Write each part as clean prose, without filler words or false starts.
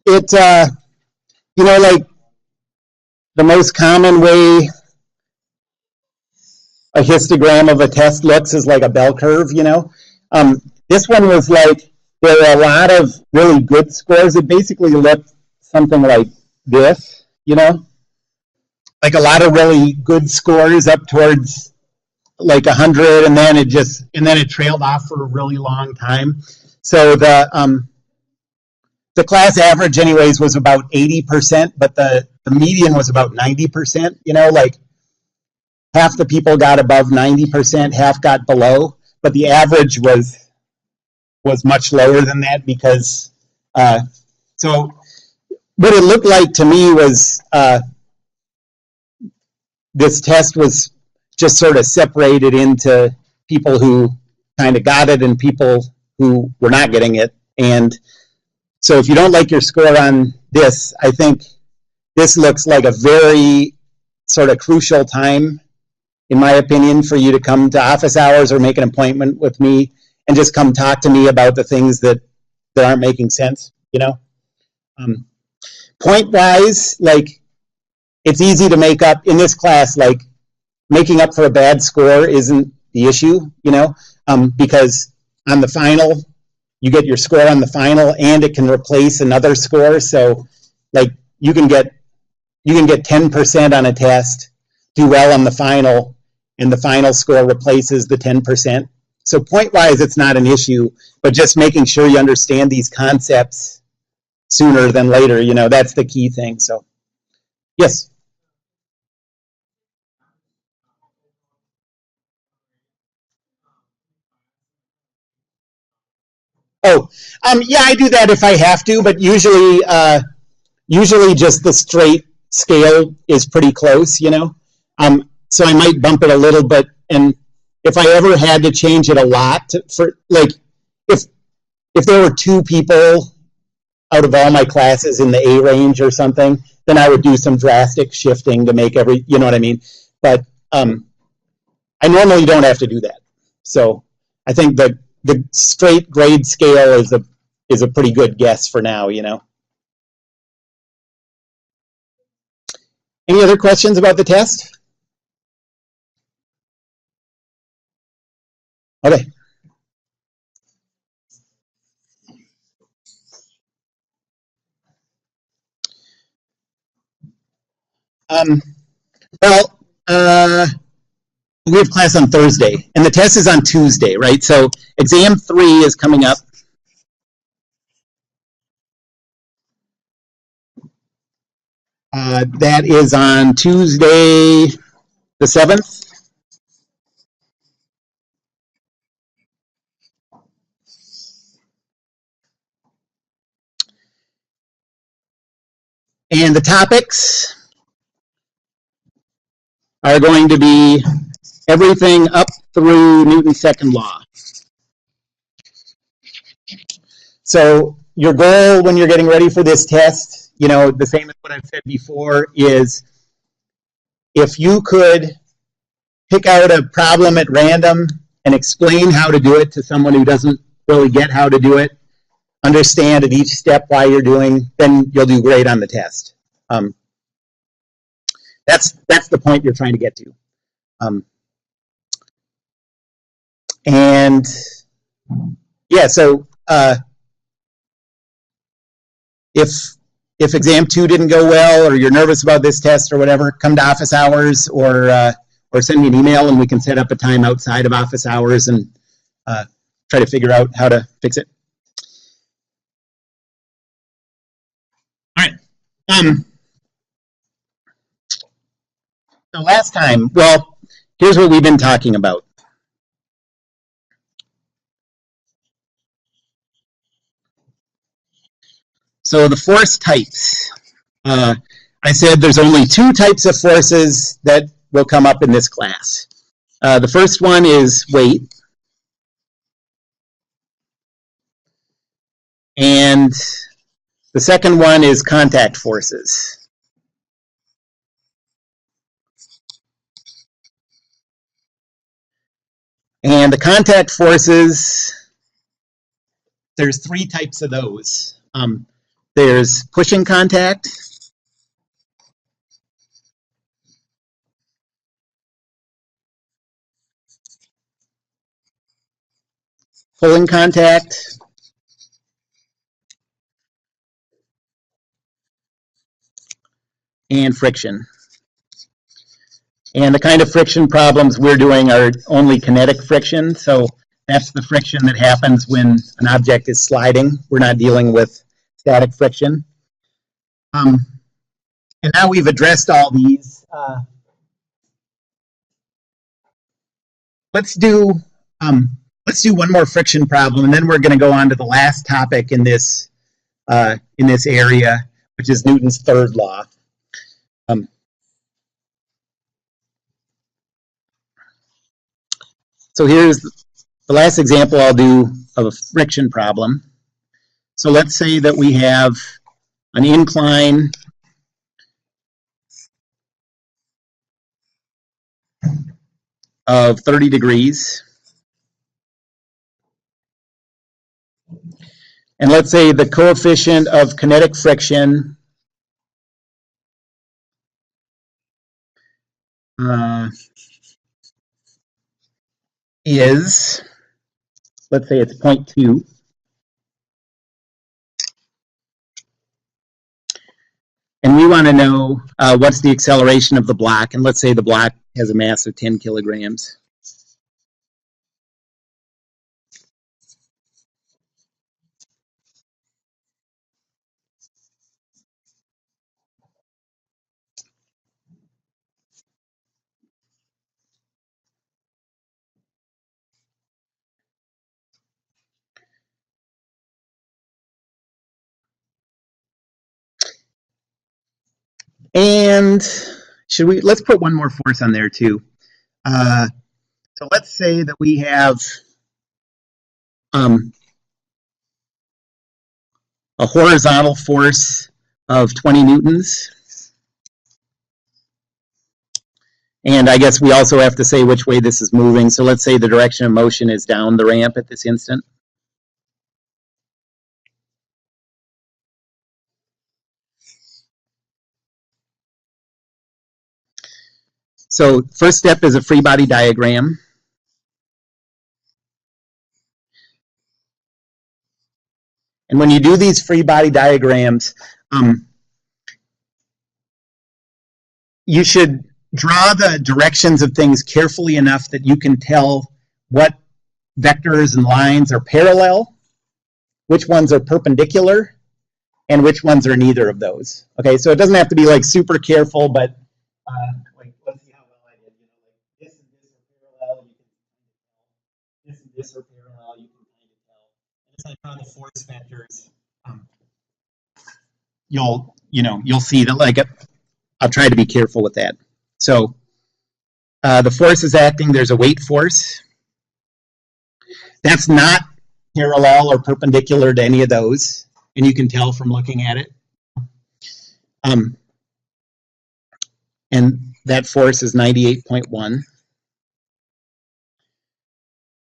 It, like the most common way a histogram of a test looks is like a bell curve, This one was like, there were a lot of really good scores. It basically looked something like this, like a lot of really good scores up towards like 100, and then it trailed off for a really long time. So the class average anyways was about 80%, but the median was about 90%, like half the people got above 90%, half got below, but the average was much lower than that because so what it looked like to me was this test was just sort of separated into people who kind of got it and people who were not getting it. And so if you don't like your score on this, I think this looks like a very sort of crucial time, in my opinion, for you to come to office hours or make an appointment with me and just come talk to me about the things that aren't making sense, Point-wise, like, it's easy to make up in this class, like, making up for a bad score isn't the issue, because on the final, you get your score on the final and it can replace another score. So like you can get 10% on a test, do well on the final, and the final score replaces the 10%. So point-wise, it's not an issue, but just making sure you understand these concepts sooner than later, that's the key thing. So, yes. Oh, yeah, I do that if I have to, but usually just the straight scale is pretty close, So I might bump it a little bit, and if I ever had to change it a lot, for like if there were 2 people out of all my classes in the A range or something, then I would do some drastic shifting to make you know what I mean? But I normally don't have to do that. So I think the straight grade scale is a pretty good guess for now, Any other questions about the test? Okay. Well, we have class on Thursday, and the test is on Tuesday, right? So exam 3 is coming up. That is on Tuesday, the 7th. And the topics are going to be everything up through Newton's second law. So your goal when you're getting ready for this test, the same as what I've said before, is if you could pick out a problem at random and explain how to do it to someone who doesn't really get how to do it, understand at each step why you're doing, then you'll do great on the test. That's the point you're trying to get to. And yeah, so if exam 2 didn't go well, or you're nervous about this test or whatever, come to office hours or send me an email and we can set up a time outside of office hours and try to figure out how to fix it. All right. So last time, well, here's what we've been talking about. So the force types. I said there's only 2 types of forces that will come up in this class. The first one is weight. And the second one is contact forces. And the contact forces, there's 3 types of those. There's pushing contact. Pulling contact. And friction. And the kind of friction problems we're doing are only kinetic friction, so that's the friction that happens when an object is sliding. We're not dealing with static friction. And now we've addressed all these. Let's do one more friction problem, and then we're going to go on to the last topic in this area, which is Newton's third law. So here's the last example I'll do of a friction problem. So let's say that we have an incline of 30 degrees. And let's say the coefficient of kinetic friction is, let's say it's 0.2. And we want to know what's the acceleration of the block. And let's say the block has a mass of 10 kilograms. And let's put one more force on there too. So let's say that we have a horizontal force of 20 newtons. And I guess we also have to say which way this is moving. So let's say the direction of motion is down the ramp at this instant. So first step is a free body diagram. And when you do these free body diagrams, you should draw the directions of things carefully enough that you can tell what vectors and lines are parallel, which ones are perpendicular, and which ones are neither of those. Okay, so it doesn't have to be like super careful, but like let's see how well I did. This and this are parallel. You can this and this are parallel. You can kind of tell. And as I draw the force vectors, you'll see that like I'll try to be careful with that. So the force is acting. There's a weight force. That's not parallel or perpendicular to any of those, and you can tell from looking at it. And that force is 98.1.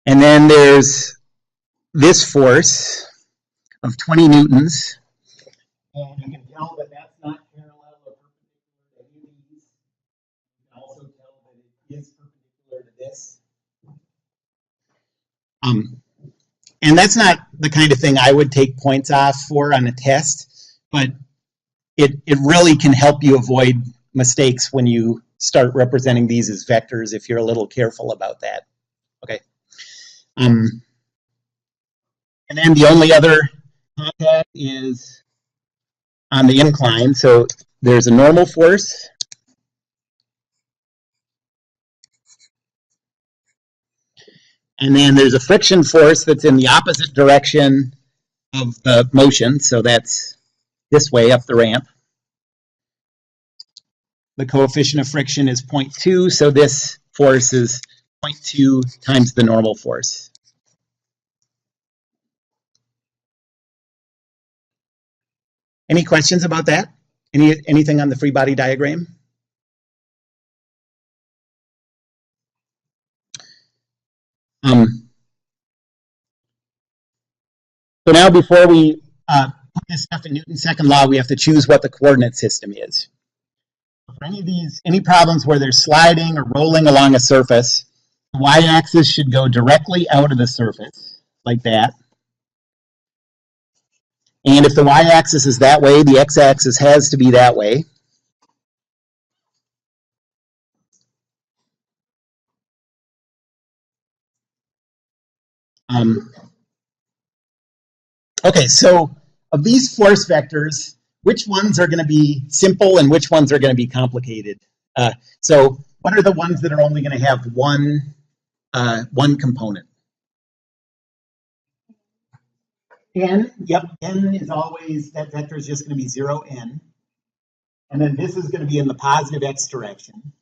And then there's this force of 20 newtons. And you can tell that that's not parallel or perpendicular to any of these. You can also tell that it is perpendicular to this. And that's not the kind of thing I would take points off for on a test, but it really can help you avoid mistakes when you start representing these as vectors if you're a little careful about that. Okay. And then the only other contact is on the incline. So there's a normal force. And then there's a friction force that's in the opposite direction of the motion. So that's this way up the ramp. The coefficient of friction is 0.2. So this force is 0.2 times the normal force. Any questions about that? Anything on the free body diagram? So now before we put this stuff in Newton's second law, we have to choose what the coordinate system is. For any problems where they're sliding or rolling along a surface, the y-axis should go directly out of the surface, like that. And if the y-axis is that way, the x-axis has to be that way. Okay, so of these force vectors, which ones are going to be simple and which ones are going to be complicated? So what are the ones that are only going to have one component? N, yep, N is always, that vector is just going to be 0, N. And then this is going to be in the positive x direction.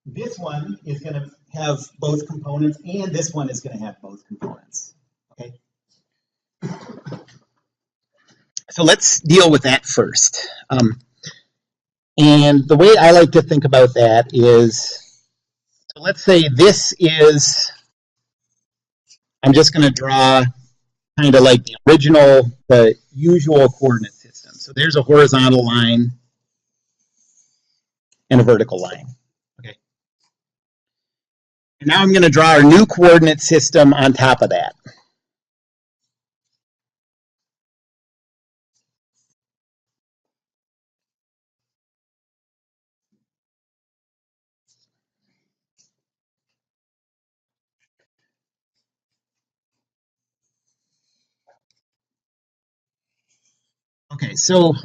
This one is going to have both components, and this one is going to have both components. Okay. So let's deal with that first. And the way I like to think about that is, so let's say this is, I'm just going to draw kind of like the usual coordinate system. So there's a horizontal line and a vertical line. Okay. And now I'm going to draw our new coordinate system on top of that. Okay, so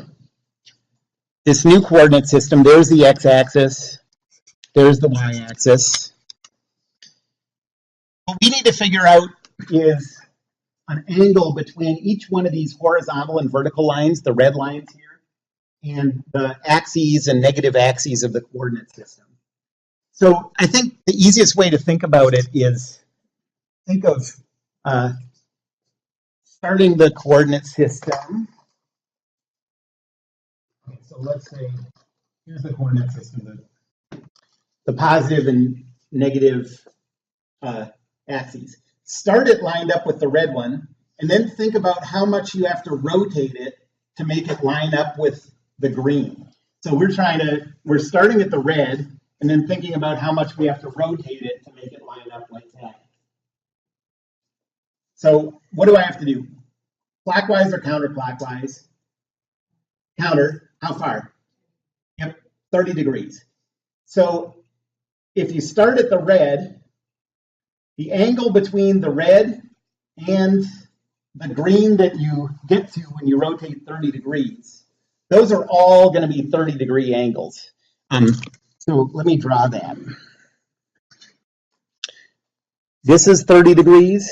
this new coordinate system, there's the x-axis, there's the y-axis. What we need to figure out is an angle between each one of these horizontal and vertical lines, the red lines here, and the axes and negative axes of the coordinate system. So I think the easiest way to think about it is think of starting the coordinate system. Okay, so let's say here's the coordinate system, the positive and negative axes. Start it lined up with the red one, and then think about how much you have to rotate it to make it line up with the green. So we're starting at the red, and then thinking about how much we have to rotate it to make it line up like that. So what do I have to do? Clockwise or counterclockwise? Counter, how far? Yep, 30 degrees. So if you start at the red, the angle between the red and the green that you get to when you rotate 30 degrees, those are all going to be 30-degree angles. So let me draw that. This is 30 degrees.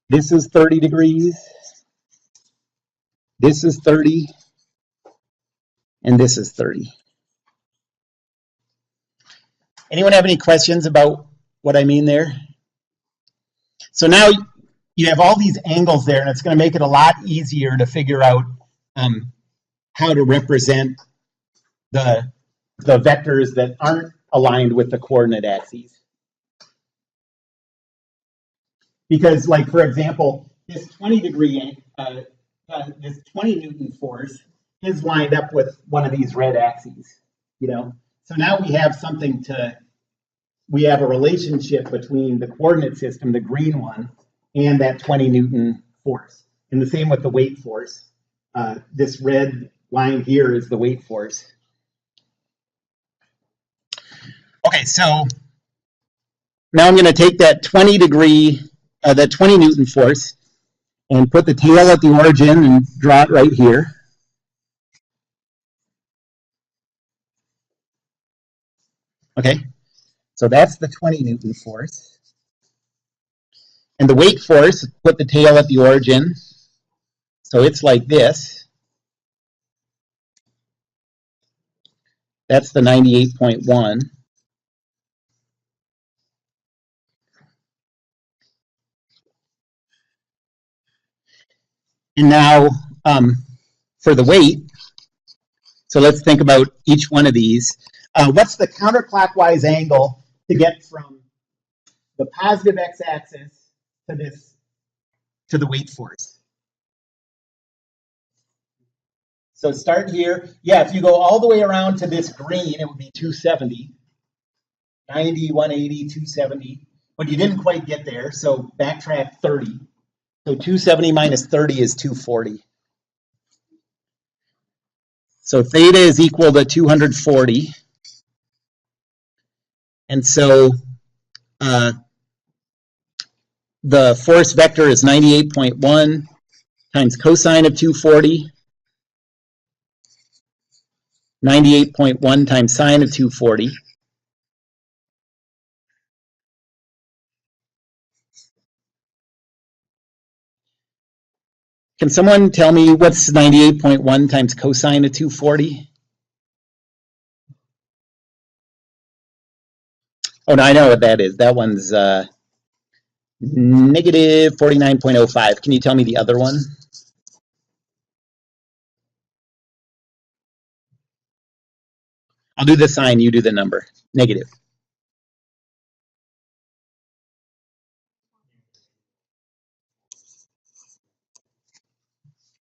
This is 30 degrees. This is 30. And this is 30. Anyone have any questions about what I mean there? So now you have all these angles there, and it's going to make it a lot easier to figure out how to represent the vectors that aren't aligned with the coordinate axes. Because, like, for example, this 20-degree, this 20 Newton force is lined up with one of these red axes, you know? So now we have we have a relationship between the coordinate system, the green one, and that 20 Newton force. And the same with the weight force. This red line here is the weight force. Okay, so now I'm going to take that 20 Newton force and put the tail at the origin and draw it right here. Okay, so that's the 20 Newton force. And the weight force, put the tail at the origin. So it's like this. That's the 98.1. And now for the weight, so let's think about each one of these. What's the counterclockwise angle to get from the positive x-axis to this to the weight force. So start here. Yeah, if you go all the way around to this green, it would be 270. 90, 180, 270. But you didn't quite get there, so backtrack 30. So 270 minus 30 is 240. So theta is equal to 240. And so the force vector is 98.1 times cosine of 240. 98.1 times sine of 240. Can someone tell me what's 98.1 times cosine of 240? Oh, no, I know what that is. That one's negative 49.05. Can you tell me the other one? I'll do the sign, you do the number. Negative.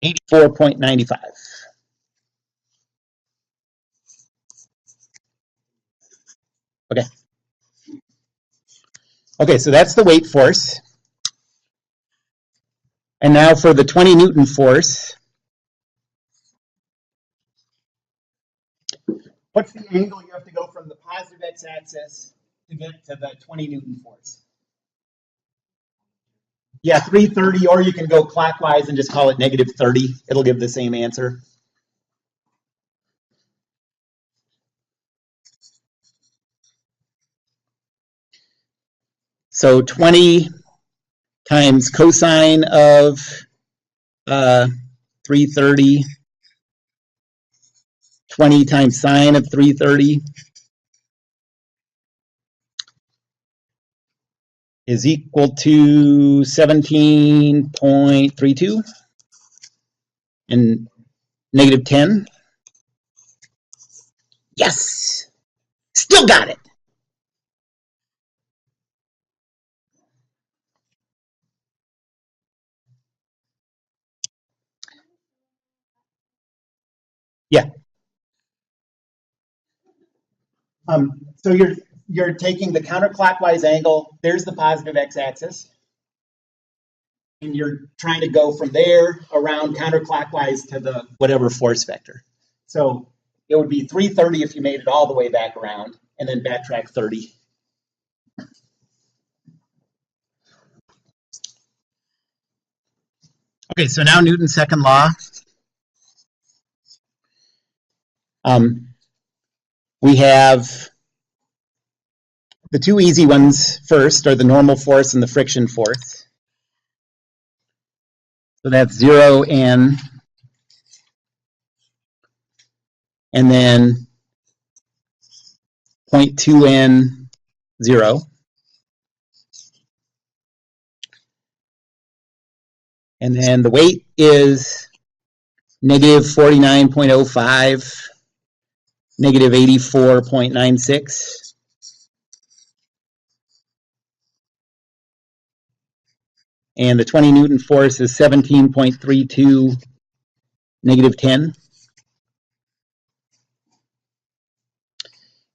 $84.95. Okay. Okay, so that's the weight force. And now for the 20 Newton force. What's the angle you have to go from the positive x-axis to get to the 20 Newton force? Yeah, 330, or you can go clockwise and just call it negative 30. It'll give the same answer. So 20 times cosine of 330, 20 times sine of 330 is equal to 17.32 and negative 10. Yes! Still got it! Yeah. So you're taking the counterclockwise angle. There's the positive x-axis. And you're trying to go from there around counterclockwise to the whatever force vector. So it would be 330 if you made it all the way back around, and then backtrack 30. Okay, so now Newton's second law. We have the two easy ones first are the normal force and the friction force. So that's 0n, and then 0.2n 0. And then the weight is negative 49.05, negative 84.96. And the 20 Newton force is 17.32, negative 10.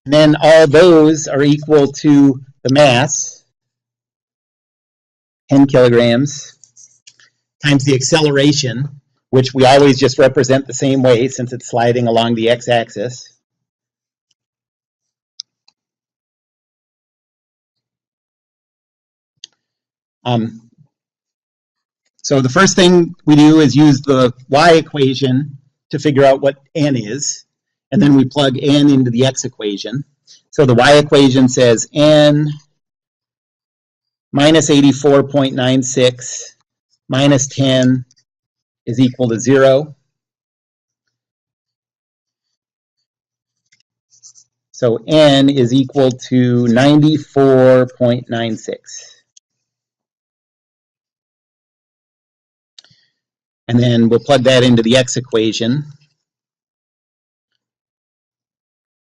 And then all those are equal to the mass, 10 kilograms, times the acceleration, which we always just represent the same way since it's sliding along the x-axis. So the first thing we do is use the y equation to figure out what n is, and then we plug n into the x equation. So the y equation says n minus 84.96 minus 10 is equal to 0. So n is equal to 94.96. And then we'll plug that into the x equation.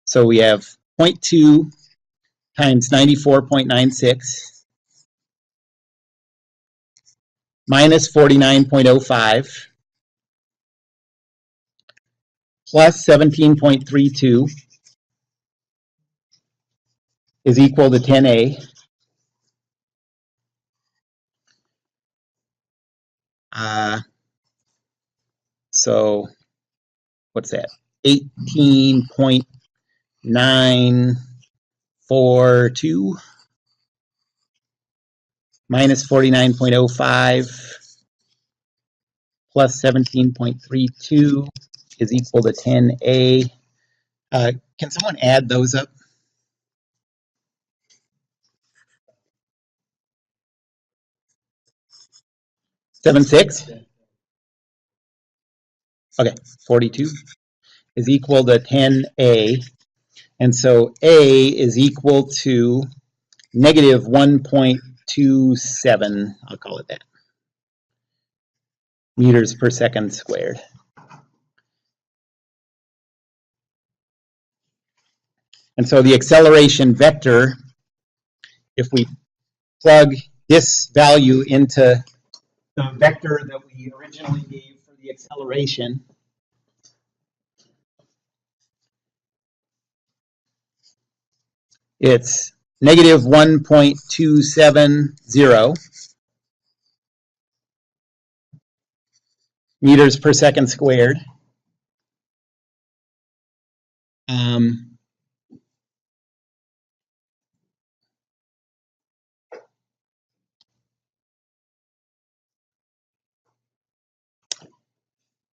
So we have 0.2 times 94.96 minus 49.05 plus 17.32 is equal to 10A. So what's that? 18.942 minus 49.05 plus 17.32 is equal to 10A. Can someone add those up? 76? Okay, 42 is equal to 10A. And so A is equal to negative 1.27, I'll call it that, meters per second squared. And so the acceleration vector, if we plug this value into the vector that we originally gave for the acceleration, it's negative 1.270 meters per second squared.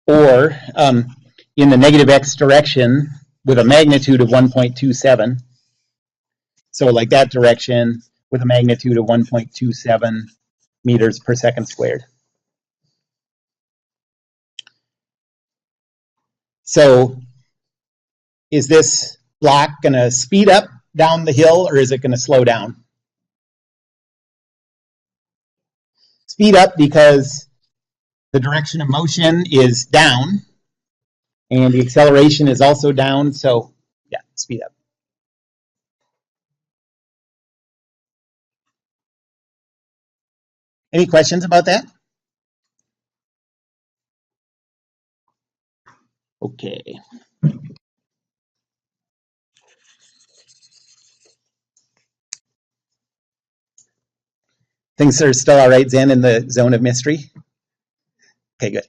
Or in the negative x direction with a magnitude of 1.27. So like that direction with a magnitude of 1.27 meters per second squared. So is this block going to speed up down the hill or is it going to slow down? Speed up because the direction of motion is down and the acceleration is also down, so yeah, speed up. Any questions about that? Okay. Things are still all right, Zen, in the zone of mystery? Okay, good.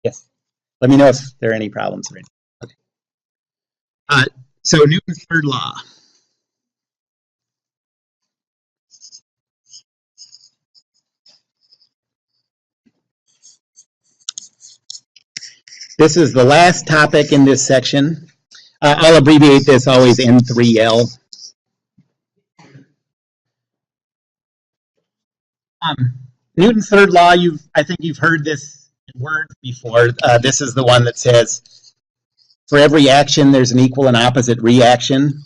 Yes. Let me know if there are any problems. Okay. So Newton's third law. This is the last topic in this section. I'll abbreviate this always N3L. Newton's third law, I think you've heard this word before. This is the one that says, for every action, there's an equal and opposite reaction.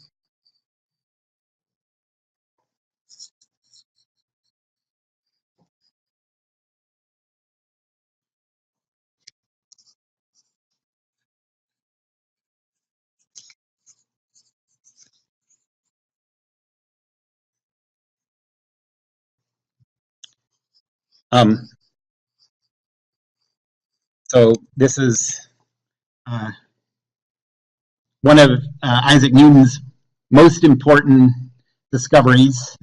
So this is one of Isaac Newton's most important discoveries.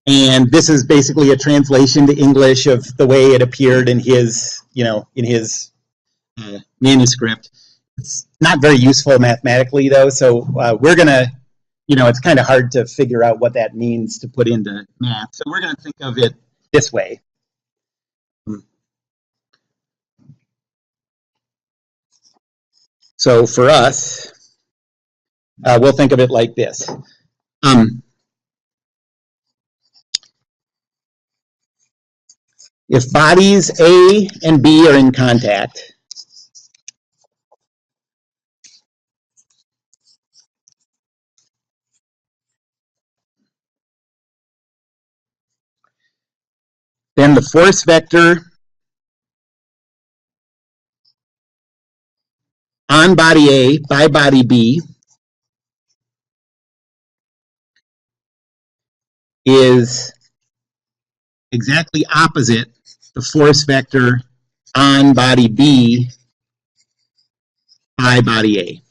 And this is basically a translation to English of the way it appeared in his, manuscript. It's not very useful mathematically, though, so we're going to, it's kind of hard to figure out what that means to put into math. So we're going to think of it this way. So for us, we'll think of it like this. If bodies A and B are in contact, then the force vector on body A by body B is exactly opposite the force vector on body B by body A.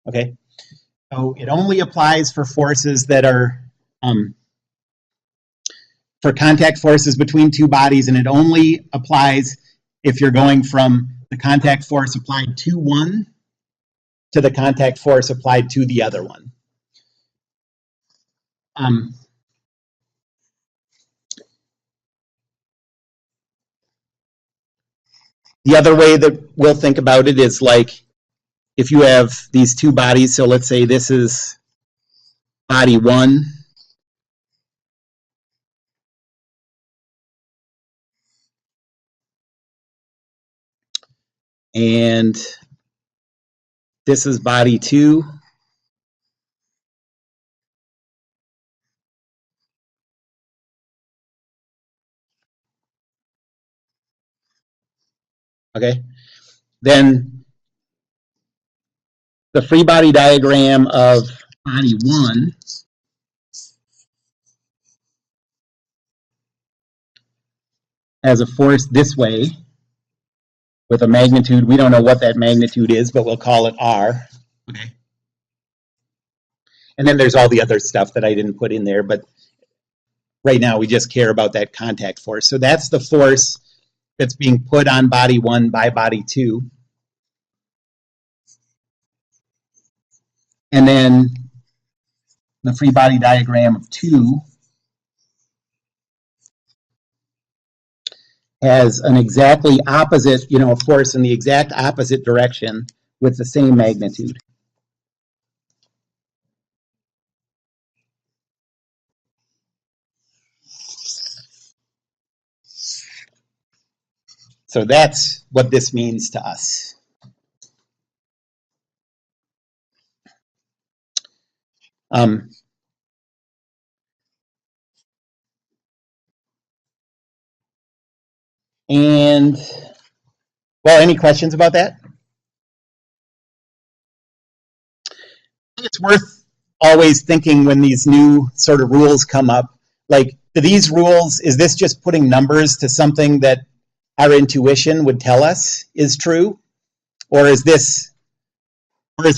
Okay, so it only applies for forces that are for contact forces between two bodies, and it only applies if you're going from the contact force applied to one to the contact force applied to the other one. The other way that we'll think about it is like if you have these two bodies, so let's say this is body one, and this is body two. Okay, then the free body diagram of body one has a force this way with a magnitude. We don't know what that magnitude is, but we'll call it R. Okay. And then there's all the other stuff that I didn't put in there, but right now we just care about that contact force. So that's the force that's being put on body one by body two. And then the free body diagram of two has an exactly opposite, a force in the exact opposite direction with the same magnitude. So that's what this means to us. And, well, any questions about that? It's worth always thinking when these new sort of rules come up, like, do these rules, is this just putting numbers to something that our intuition would tell us is true? Or is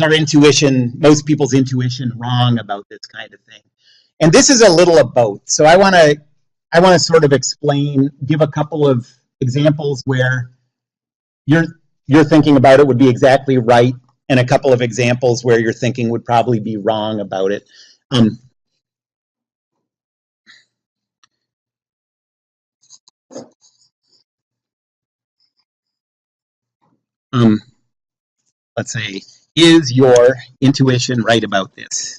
our intuition, most people's intuition, wrong about this kind of thing? And this is a little of both. So I want to sort of explain, give a couple of examples where your thinking about it would be exactly right, and a couple of examples where your thinking would probably be wrong about it. Let's say, is your intuition right about this?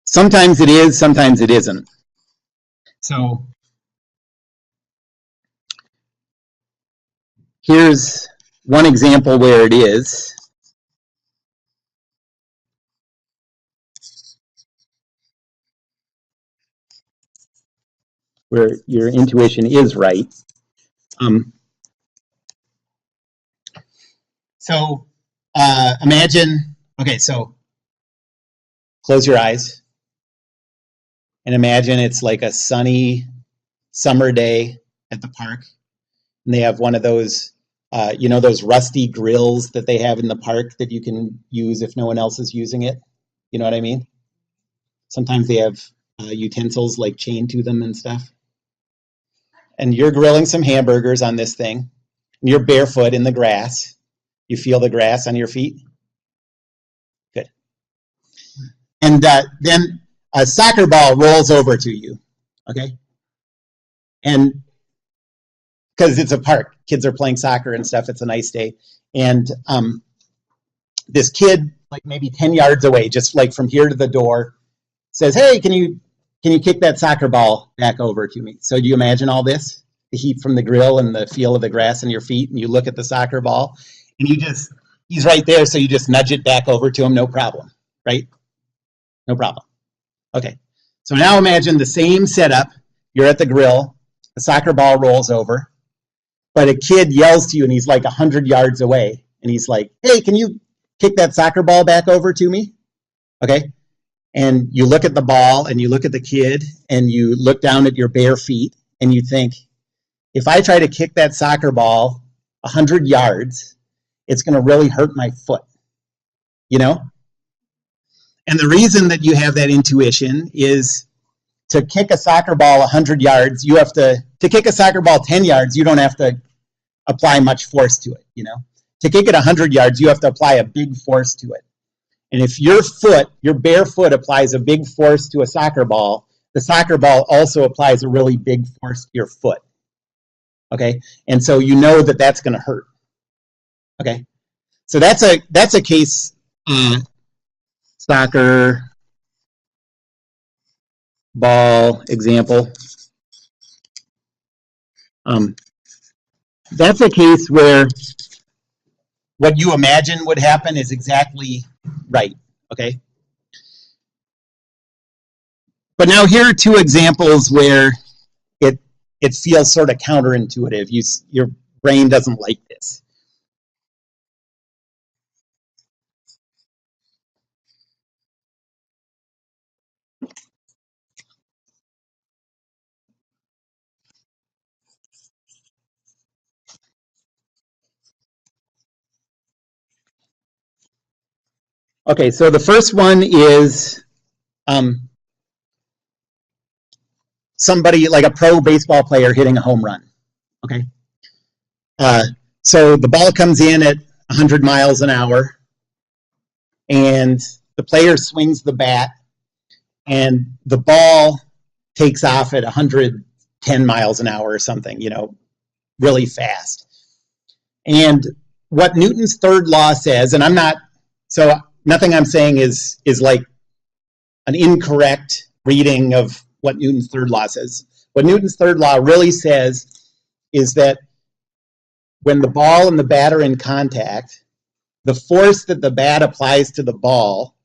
Sometimes it is, sometimes it isn't. So here's one example where it is. Where your intuition is right. So imagine, okay, so close your eyes and imagine it's like a sunny summer day at the park, and they have one of those, those rusty grills that they have in the park that you can use if no one else is using it. You know what I mean? Sometimes they have utensils like chained to them and stuff. And you're grilling some hamburgers on this thing, and you're barefoot in the grass. You feel the grass on your feet? Good. And then a soccer ball rolls over to you, okay? And because it's a park, kids are playing soccer and stuff, it's a nice day. And this kid, like maybe 10 yards away, just like from here to the door, says, hey, can you kick that soccer ball back over to me? So do you imagine all this? The heat from the grill and the feel of the grass in your feet, and you look at the soccer ball, and he's right there, so you just nudge it back over to him, no problem, right? No problem. Okay. So now imagine the same setup. You're at the grill, the soccer ball rolls over, but a kid yells to you and he's like 100 yards away. And he's like, hey, can you kick that soccer ball back over to me? Okay. And you look at the ball and you look at the kid and you look down at your bare feet and you think, if I try to kick that soccer ball 100 yards, it's going to really hurt my foot, you know? And the reason that you have that intuition is to kick a soccer ball 100 yards, you have to kick a soccer ball 10 yards, you don't have to apply much force to it, you know? To kick it 100 yards, you have to apply a big force to it. And if your foot, your bare foot applies a big force to a soccer ball, the soccer ball also applies a really big force to your foot. Okay? And so you know that that's going to hurt. Okay? So that's a case soccer ball example. That's a case where what you imagine would happen is exactly right, okay? But now here are two examples where it feels sort of counterintuitive. Your brain doesn't like this. Okay, so the first one is somebody like a pro baseball player hitting a home run. Okay, so the ball comes in at 100 miles an hour, and the player swings the bat, and the ball takes off at 110 miles an hour or something, you know, really fast. And what Newton's third law says, and nothing I'm saying is like an incorrect reading of what Newton's third law says. What Newton's third law really says is that when the ball and the bat are in contact, the force that the bat applies to the ball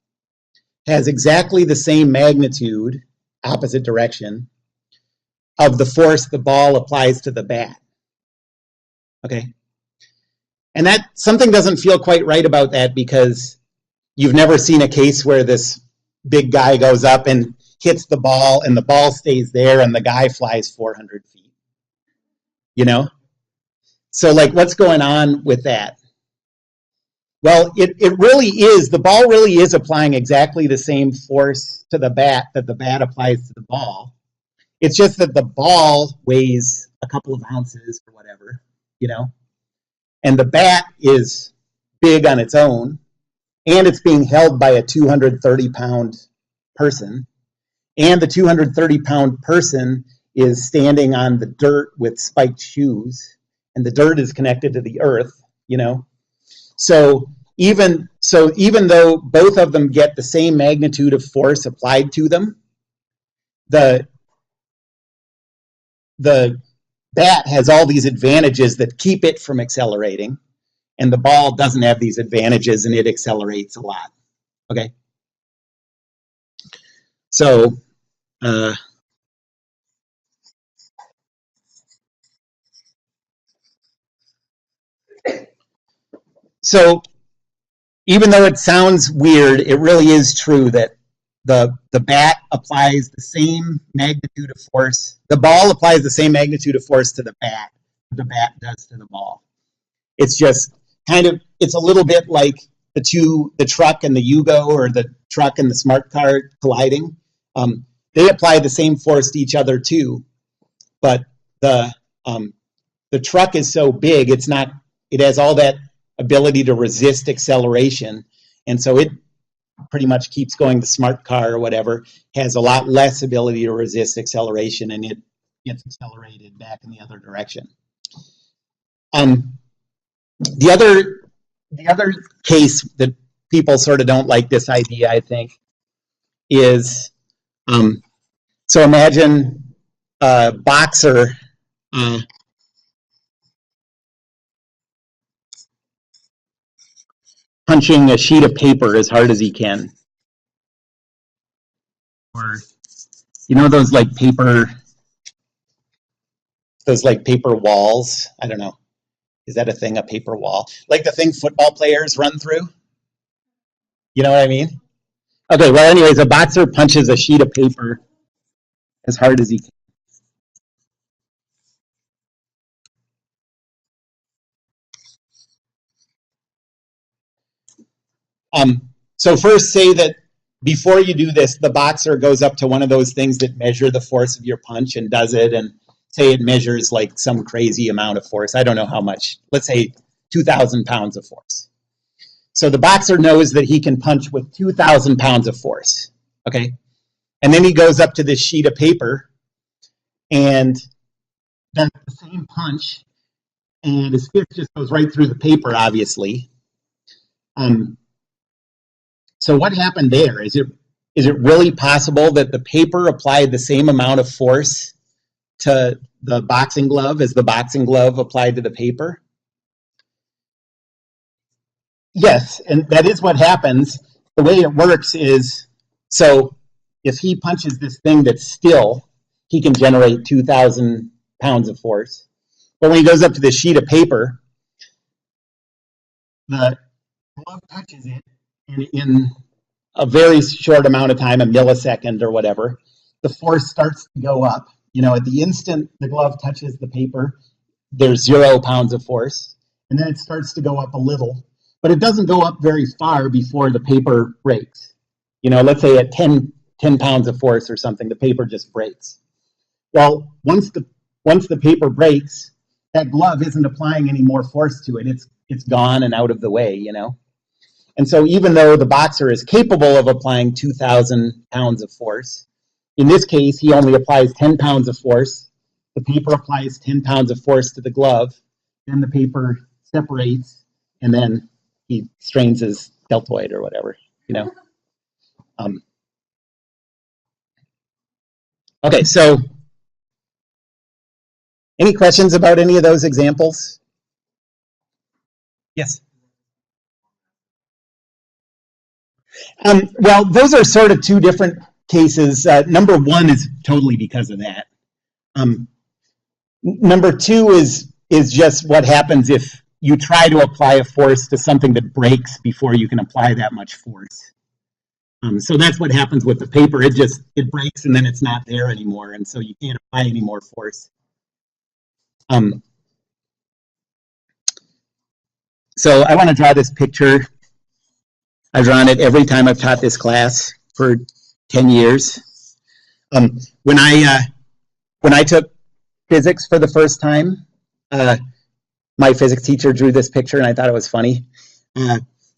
has exactly the same magnitude, opposite direction, of the force the ball applies to the bat. Okay? And that something doesn't feel quite right about that because you've never seen a case where this big guy goes up and hits the ball and the ball stays there and the guy flies 400 feet. You know? So like what's going on with that? Well, it really is, the ball really is applying exactly the same force to the bat that the bat applies to the ball. It's just that the ball weighs a couple of ounces or whatever, you know? And the bat is big on its own, and it's being held by a 230-pound person. And the 230-pound person is standing on the dirt with spiked shoes, and the dirt is connected to the earth, you know? So even though both of them get the same magnitude of force applied to them, the bat has all these advantages that keep it from accelerating, and the ball doesn't have these advantages and it accelerates a lot. Okay? So even though it sounds weird, it really is true that the bat applies the same magnitude of force. The ball applies the same magnitude of force to the bat does to the ball. It's just it's a little bit like the truck and the Yugo, or the truck and the smart car colliding. They apply the same force to each other too, but the truck is so big, it has all that ability to resist acceleration, and so it pretty much keeps going. The smart car or whatever has a lot less ability to resist acceleration, and it gets accelerated back in the other direction. The other case that people sort of don't like this idea, I think, is so imagine a boxer punching a sheet of paper as hard as he can. Or You know those like paper walls? I don't know. Is that a thing, a paper wall? Like the thing football players run through? You know what I mean? Okay, well, anyways, a boxer punches a sheet of paper as hard as he can. So first say that before you do this, the boxer goes up to one of those things that measure the force of your punch and does it, and say it measures like some crazy amount of force. I don't know how much. Let's say 2,000 pounds of force. So the boxer knows that he can punch with 2,000 pounds of force, okay? And then he goes up to this sheet of paper and does the same punch, and his fist just goes right through the paper, obviously. So what happened there? Is it really possible that the paper applied the same amount of force to the boxing glove as the boxing glove applied to the paper? Yes, and that is what happens. The way it works is, so if he punches this thing that's still, he can generate 2,000 pounds of force. But when he goes up to this sheet of paper, the glove touches it, and in a very short amount of time, a millisecond or whatever, the force starts to go up. You know, at the instant the glove touches the paper, there's 0 pounds of force, and then it starts to go up a little. But it doesn't go up very far before the paper breaks. You know, let's say at 10 pounds of force or something, the paper just breaks. Well, once the paper breaks, that glove isn't applying any more force to it. It's gone and out of the way, you know. And so even though the boxer is capable of applying 2,000 pounds of force, in this case, he only applies 10 pounds of force. The paper applies 10 pounds of force to the glove, then the paper separates, and then he strains his deltoid or whatever, you know. Okay, so any questions about any of those examples? Yes. Well, those are sort of two different cases. Number one is totally because of that. Number two is just what happens if you try to apply a force to something that breaks before you can apply that much force. So that's what happens with the paper. It breaks and then it's not there anymore, and so you can't apply any more force. So I want to draw this picture. I've drawn it every time I've taught this class for 10 years. When I took physics for the first time, my physics teacher drew this picture, and I thought it was funny.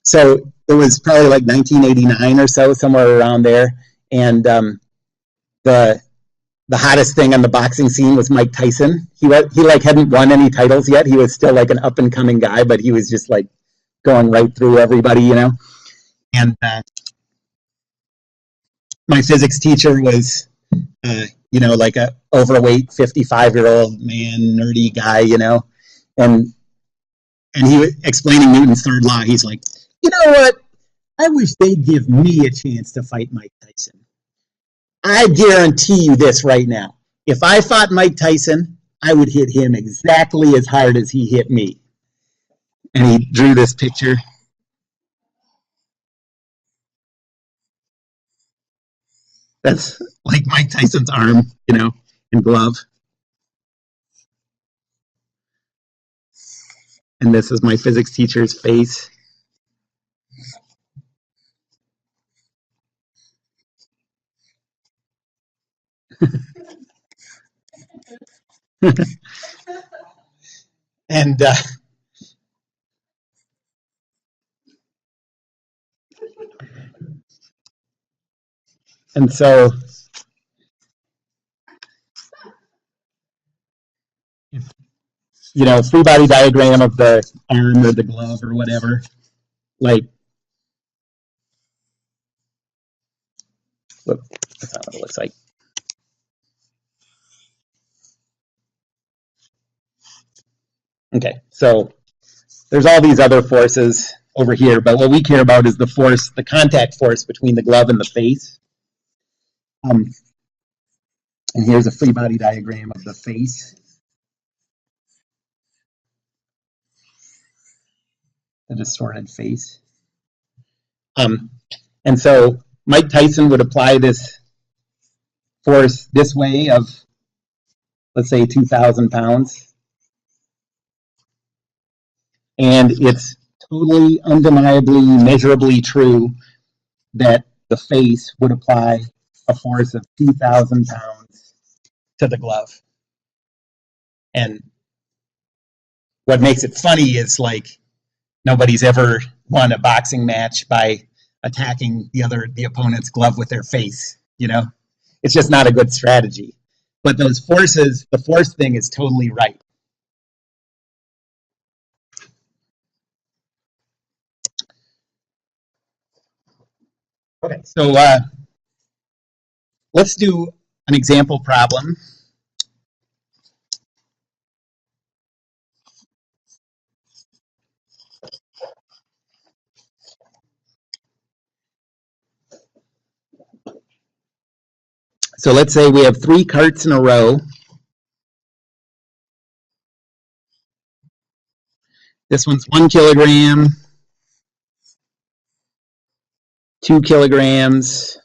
So it was probably like 1989 or so, somewhere around there, and the hottest thing on the boxing scene was Mike Tyson. He like hadn't won any titles yet. He was still like an up and coming guy, but he was just like going right through everybody, you know. And my physics teacher was, you know, like a overweight 55-year-old man, nerdy guy, you know, and he was explaining Newton's third law. He's like, you know what? I wish they'd give me a chance to fight Mike Tyson. I guarantee you this right now. If I fought Mike Tyson, I would hit him exactly as hard as he hit me. And he drew this picture. That's like Mike Tyson's arm, you know, and glove. And this is my physics teacher's face. And so you know, free body diagram of the arm or the glove or whatever, like, whoop, that's not what it looks like. Okay, so there's all these other forces over here, but what we care about is the force, the contact force between the glove and the face. And here's a free body diagram of the face, the distorted face. And so Mike Tyson would apply this force this way of, let's say, 2,000 pounds. And it's totally, undeniably, measurably true that the face would apply a force of 2,000 pounds to the glove. And what makes it funny is, like, nobody's ever won a boxing match by attacking the opponent's glove with their face, you know? It's just not a good strategy. But those forces, the force thing is totally right. Okay, so let's do an example problem. So let's say we have 3 carts in a row. This one's 1 kilogram, 2 kilograms,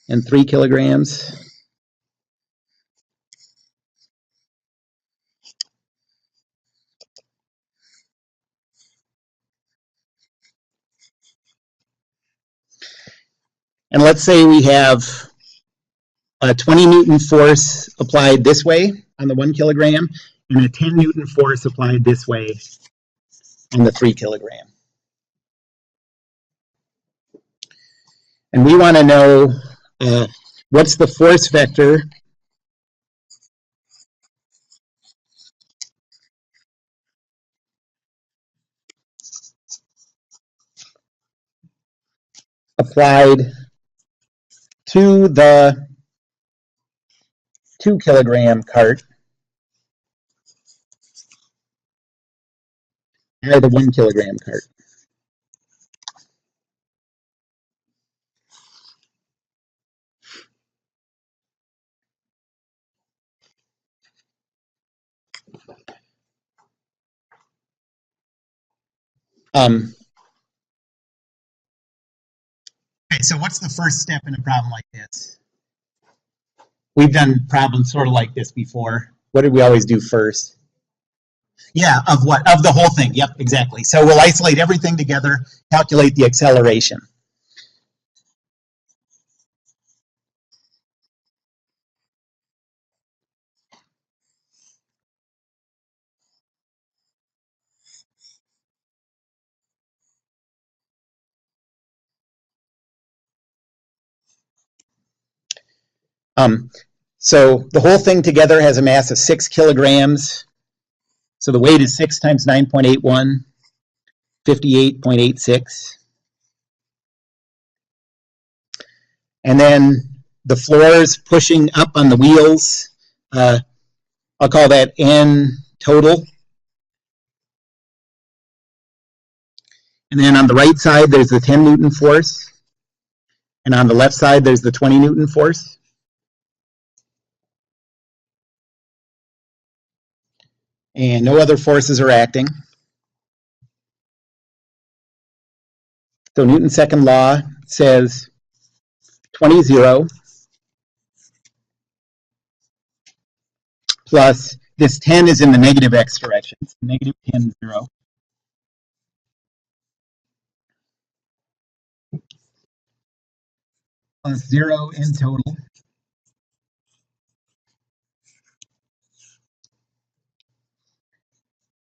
and 3 kilograms. And let's say we have a 20 Newton force applied this way on the 1 kilogram and a 10 Newton force applied this way on the 3 kilogram. And we want to know what's the force vector applied to the 2 kilogram cart by the 1 kilogram cart. Okay, so what's the first step in a problem like this? We've done problems sort of like this before. What did we always do first? Yeah, of what? Of the whole thing. Yep, exactly. So we'll isolate everything together, calculate the acceleration. So the whole thing together has a mass of 6 kilograms. So the weight is 6 times 9.81, 58.86. And then the floors pushing up on the wheels, I'll call that N total. And then on the right side, there's the 10 Newton force. And on the left side, there's the 20 Newton force. And no other forces are acting. So Newton's second law says 20, 0 plus this 10 is in the negative x direction. It's negative 10, 0. Plus 0 in total.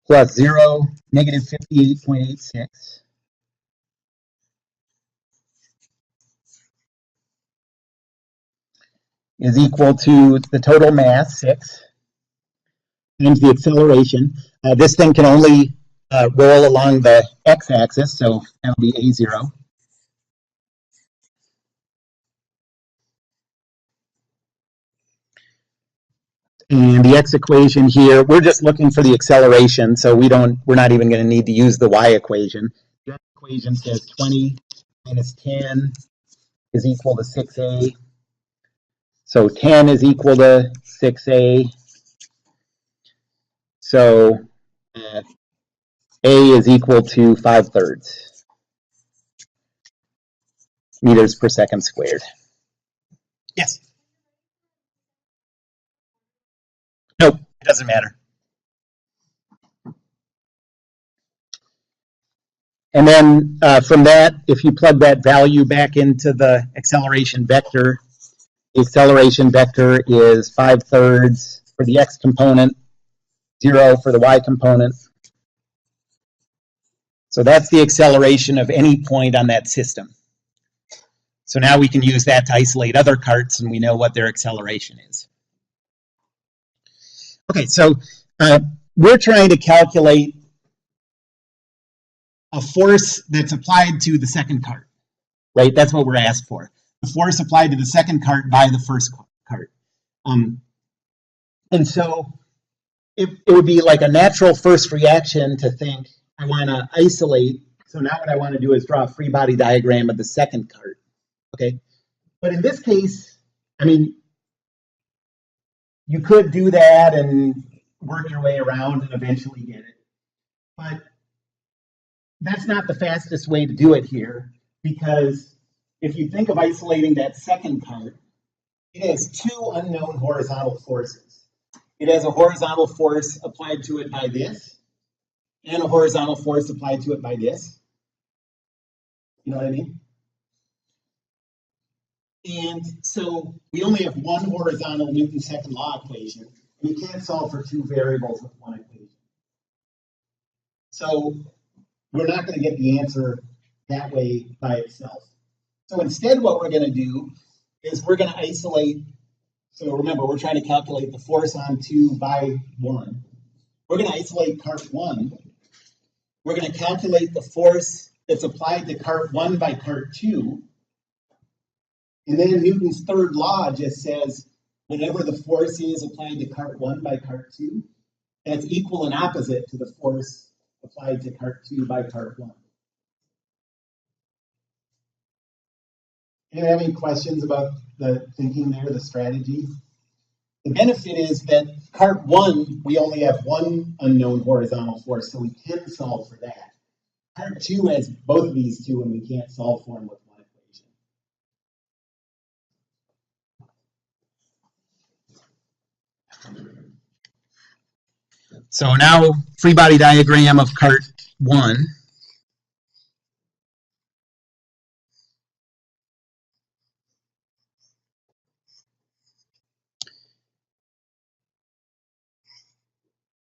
Plus 0, negative 58.86. Is equal to the total mass, 6, times the acceleration. This thing can only roll along the x-axis, so that'll be a0. And the x equation here, we're just looking for the acceleration, so we're not even going to need to use the y equation. The x equation says 20 minus 10 is equal to 6a. So 10 is equal to 6a. So a is equal to 5/3 meters per second squared. Yes. Nope, it doesn't matter. And then from that, if you plug that value back into the acceleration vector, the acceleration vector is 5/3 for the x component, 0 for the y component. So that's the acceleration of any point on that system. So now we can use that to isolate other carts, and we know what their acceleration is. Okay, so we're trying to calculate a force that's applied to the second cart, right? That's what we're asked for. The force applied to the second cart by the first cart. And so it would be like a natural first reaction to think, I want to isolate. So now what I want to do is draw a free body diagram of the second cart, okay? But in this case, I mean, you could do that and work your way around and eventually get it. But that's not the fastest way to do it here, because if you think of isolating that second cart, it has two unknown horizontal forces. It has a horizontal force applied to it by this, and a horizontal force applied to it by this. You know what I mean? And so we only have one horizontal Newton's second law equation, and you can't solve for two variables with one equation. So we're not going to get the answer that way by itself. So instead what we're going to do is we're going to isolate. So remember, we're trying to calculate the force on 2 by 1. We're going to isolate cart 1. We're going to calculate the force that's applied to cart 1 by cart 2. And then Newton's third law just says whatever the force is applied to cart 1 by cart 2, that's equal and opposite to the force applied to cart 2 by cart 1. Do you have any questions about the thinking there, the strategy? The benefit is that cart 1, we only have one unknown horizontal force, so we can solve for that. Cart 2 has both of these two, and we can't solve for them with one equation. So now, free body diagram of cart 1.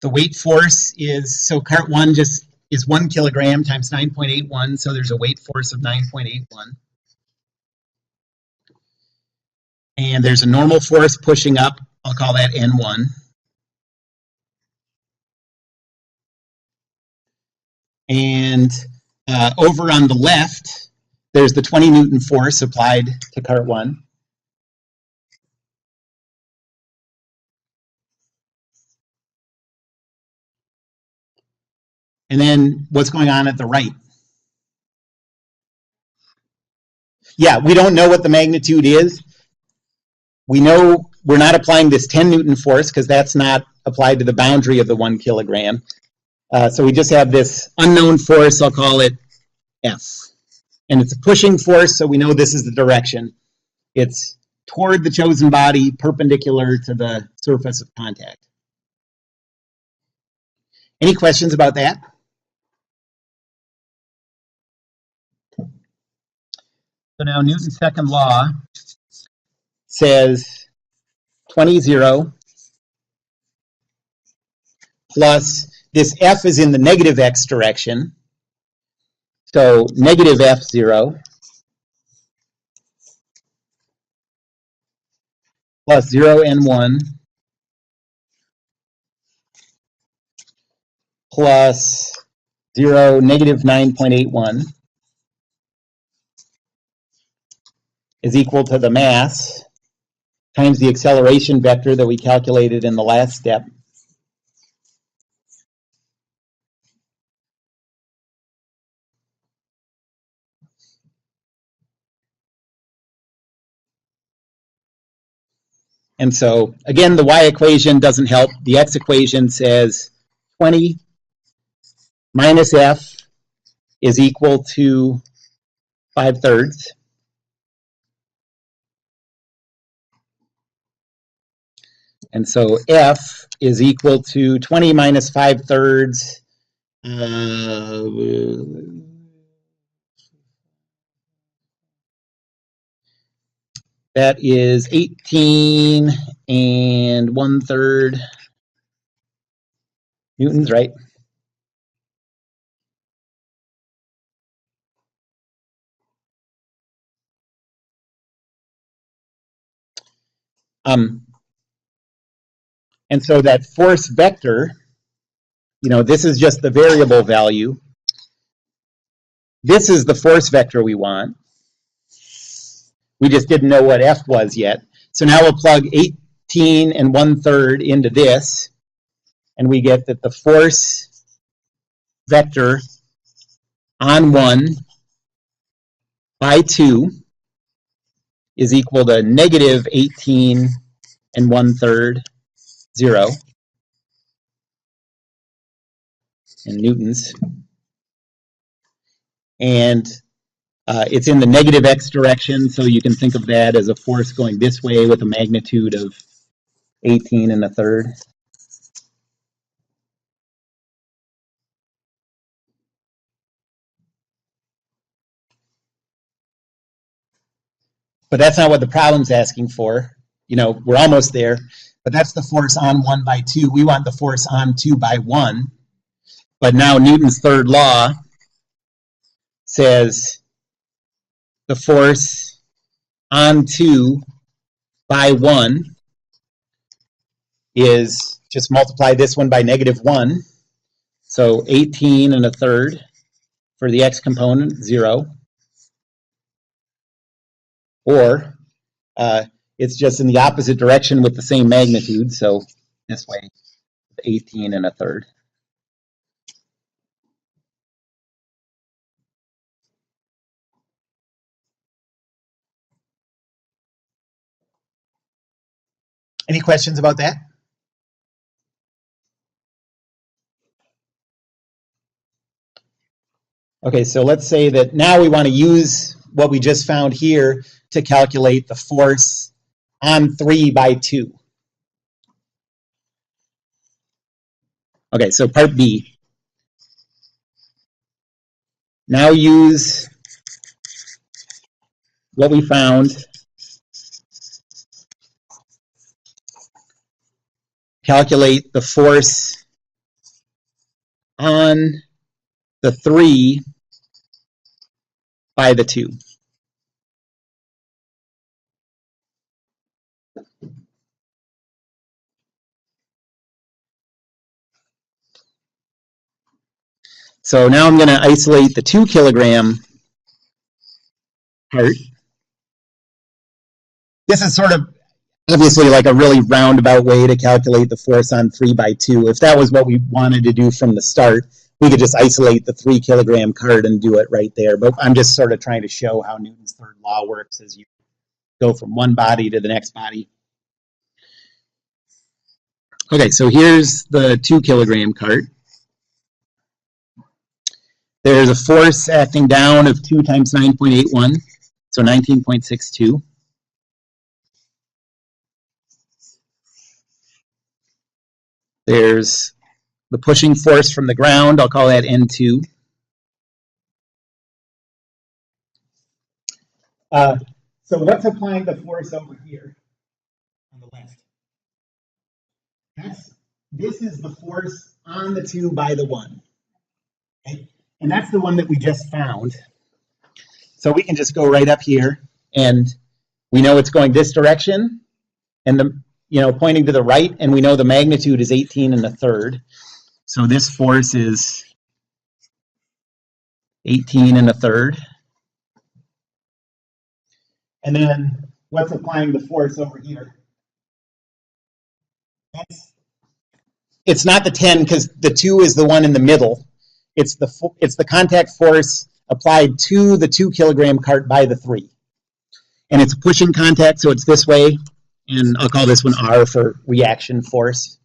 The weight force is, so cart 1 just is 1 kilogram times 9.81, so there's a weight force of 9.81. And there's a normal force pushing up, I'll call that N1. And over on the left, there's the 20 Newton force applied to cart 1. And then what's going on at the right? Yeah, we don't know what the magnitude is. We know we're not applying this 10 Newton force because that's not applied to the boundary of the 1 kilogram. So we just have this unknown force, I'll call it F. And it's a pushing force, so we know this is the direction. It's toward the chosen body, perpendicular to the surface of contact. Any questions about that? So now Newton's second law says 20, 0 plus this F is in the negative X direction. So negative F0 plus 0 N1 plus 0 negative 9.81 is equal to the mass times the acceleration vector that we calculated in the last step. And so, again, the y equation doesn't help. The x equation says 20 minus f is equal to 5/3. And so f is equal to 20 minus 5/3. That is 18 1/3 newtons, right? And so that force vector, this is just the variable value. This is the force vector we want. We just didn't know what F was yet. So now we'll plug 18 1/3 into this, and we get that the force vector on 1 by 2 is equal to negative 18 1/3, 0, in newtons. And it's in the negative x direction, so you can think of that as a force going this way with a magnitude of 18 1/3. But that's not what the problem's asking for. We're almost there. But that's the force on 1 by 2. We want the force on 2 by 1. But now Newton's third law says the force on 2 by 1 is, just multiply this one by negative 1. So 18 1/3 for the x component, 0. Or it's just in the opposite direction with the same magnitude, so this way, 18 1/3. Any questions about that? Okay, so let's say that now we want to use what we just found here to calculate the force on 3 by 2. Okay, so part B. Now use what we found. Calculate the force on the 3 by the 2. So now I'm going to isolate the 2 kilogram part. This is sort of obviously like a really roundabout way to calculate the force on 3 by 2. If that was what we wanted to do from the start, we could just isolate the 3 kilogram cart and do it right there. But I'm just sort of trying to show how Newton's third law works as you go from one body to the next body. Okay, so here's the 2 kilogram cart. There's a force acting down of 2 times 9.81, so 19.62. There's the pushing force from the ground. I'll call that N2. So what's applying the force over here on the left? This is the force on the 2 by the 1. Okay? And that's the one that we just found. So we can just go right up here, and we know it's going this direction, and pointing to the right, and we know the magnitude is 18 1/3. So this force is 18 1/3. And then what's applying the force over here? It's not the 10 because the 2 is the one in the middle. It's the contact force applied to the 2 kilogram cart by the 3. And it's a pushing contact, so it's this way. And I'll call this one R for reaction force.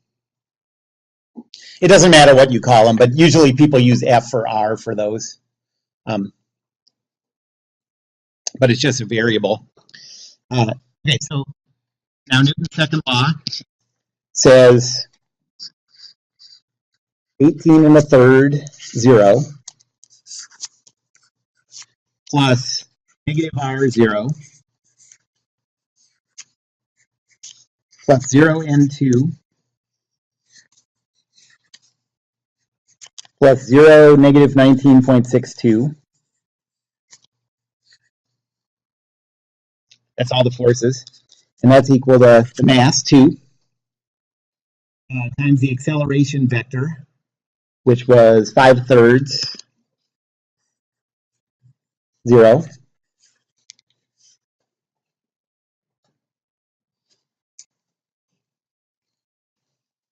It doesn't matter what you call them, but usually people use F or R for those. But it's just a variable. Okay, so now Newton's second law says 18 and a third, 0, plus negative R, 0, plus 0 N2, plus 0, negative 19.62. That's all the forces. And that's equal to the mass, 2, times the acceleration vector, which was 5/3, 0.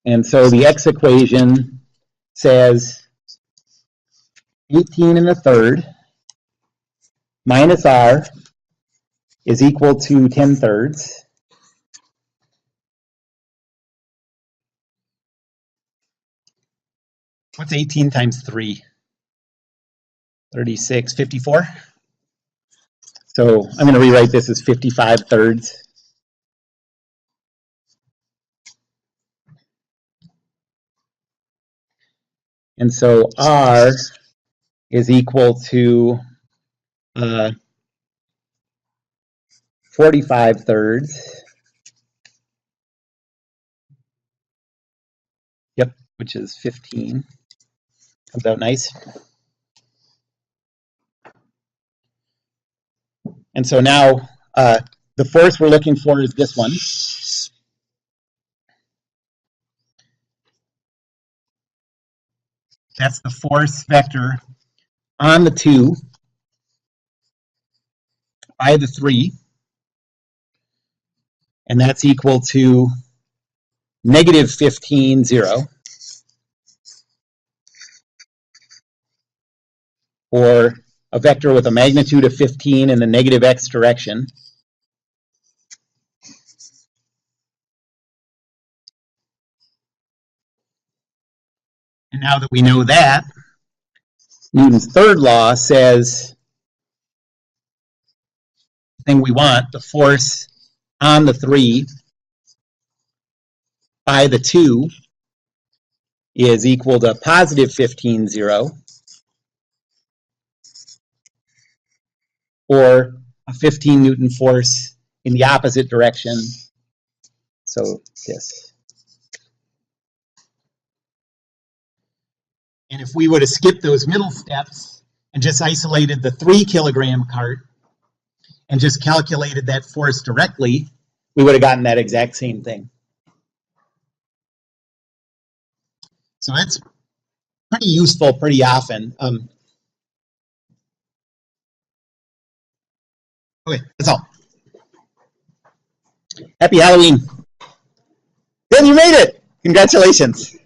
And so the x equation says 18 and a third minus r is equal to 10/3. What's 18 times 3? 36, 54. So I'm going to rewrite this as 55/3. And so R is equal to 45/3. Yep, which is 15. Comes out nice. And so now the force we're looking for is this one. That's the force vector on the 2 by the 3. And that's equal to negative 15, 0. Or a vector with a magnitude of 15 in the negative x direction. And now that we know that, Newton's third law says the thing we want, the force on the 3 by the 2 is equal to positive 15, 0, or a 15 Newton force in the opposite direction. So this. And if we would have skipped those middle steps and just isolated the 3 kilogram cart and just calculated that force directly, we would have gotten that exact same thing. So that's pretty useful pretty often. Okay, that's all. Happy Halloween. Then you made it. Congratulations.